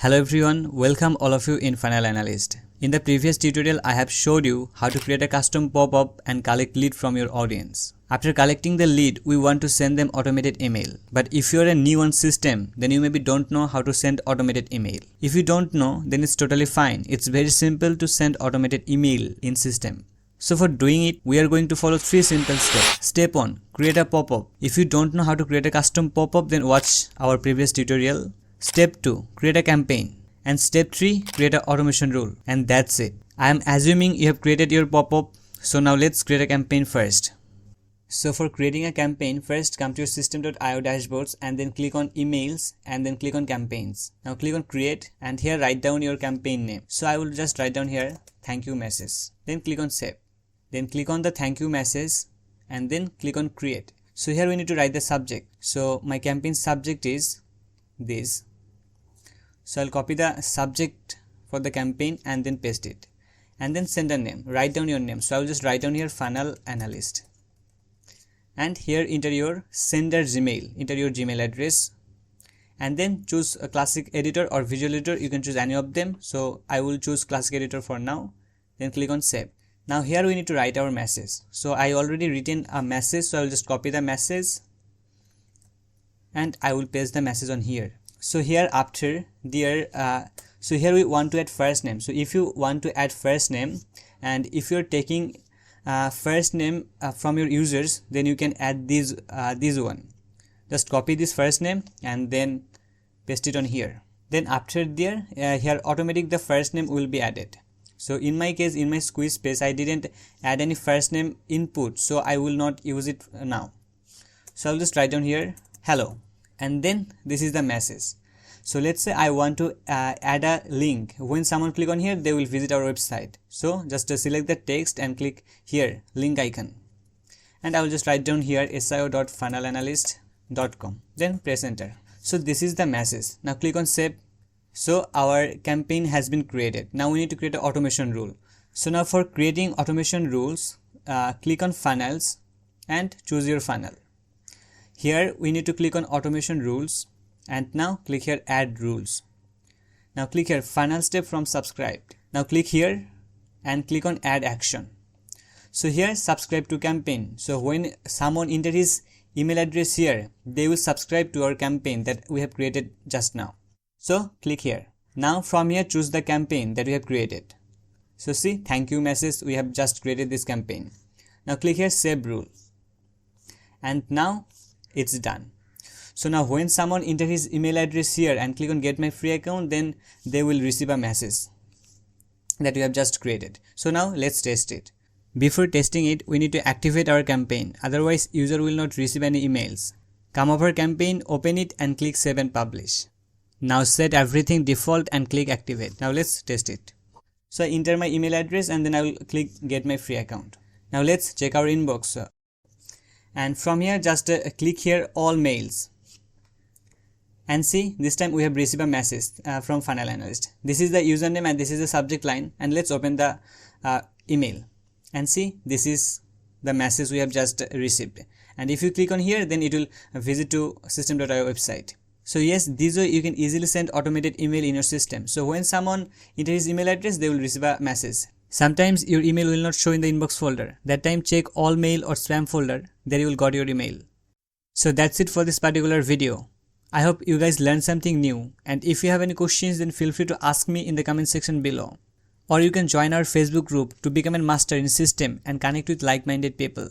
Hello everyone, welcome all of you in FunnelAnalysts. In the previous tutorial, I have showed you how to create a custom pop-up and collect lead from your audience. After collecting the lead, we want to send them automated email. But if you're a new on Systeme, then you maybe don't know how to send automated email. If you don't know, then it's totally fine. It's very simple to send automated email in Systeme. So for doing it, we are going to follow 3 simple steps. Step 1, create a pop-up. If you don't know how to create a custom pop-up, then watch our previous tutorial. Step 2, create a campaign. And step 3, create an automation rule. And that's it. I am assuming you have created your pop-up. So now let's create a campaign first. So for creating a campaign, first come to your system.io dashboards and then click on emails and then click on campaigns. Now click on create and here write down your campaign name. So I will just write down here thank you message. Then click on save. Then click on the thank you message and then click on create. So here we need to write the subject. So my campaign subject is this. So I'll copy the subject for the campaign and then paste it. And then send a name. Write down your name. So I'll just write down here funnel analyst. And here enter your sender Gmail. Enter your Gmail address. And then choose a classic editor or visual editor. You can choose any of them. So I will choose classic editor for now. Then click on save. Now here we need to write our message. So I already written a message. So I will just copy the message. And I will paste the message on here. So here after there, so here we want to add first name. So if you want to add first name and if you're taking first name from your users, then you can add this one. Just copy this first name and then paste it on here. Then after there, here automatic the first name will be added. So in my case, in my squeeze space, I didn't add any first name input. So I will not use it now. So I'll just write down here hello. And then this is the message. So let's say I want to add a link. When someone click on here, they will visit our website. So just select the text and click here link icon. And I will just write down here sio.funnelanalyst.com. Then press enter. So this is the message. Now click on save. So our campaign has been created. Now we need to create an automation rule. So now for creating automation rules, click on funnels and choose your funnel. Here we need to click on automation rules and now click here add rules. Now click here funnel step from subscribed. Now click here and click on add action. So here subscribe to campaign. So when someone enter his email address here, they will subscribe to our campaign that we have created just now. So click here. Now from here choose the campaign that we have created. So see thank you message, we have just created this campaign. Now click here save rule. And now it's done. So now when someone enter his email address here and click on get my free account, then they will receive a message that we have just created. So now let's test it. Before testing it, we need to activate our campaign. Otherwise user will not receive any emails. Come over campaign, open it and click save and publish. Now set everything default and click activate. Now let's test it. So I enter my email address and then I will click get my free account. Now let's check our inbox. And from here just click here all mails. And see this time we have received a message from FunnelAnalyst. This is the username and this is the subject line. And let's open the email. And see this is the message we have just received. And if you click on here, then it will visit to system.io website. So yes, this way you can easily send automated email in your system. So when someone enters his email address, they will receive a message. Sometimes your email will not show in the inbox folder. That time check all mail or spam folder. There you will got your email. So that's it for this particular video. I hope you guys learned something new. And if you have any questions, then feel free to ask me in the comment section below. Or you can join our Facebook group to become a master in Systeme and connect with like-minded people.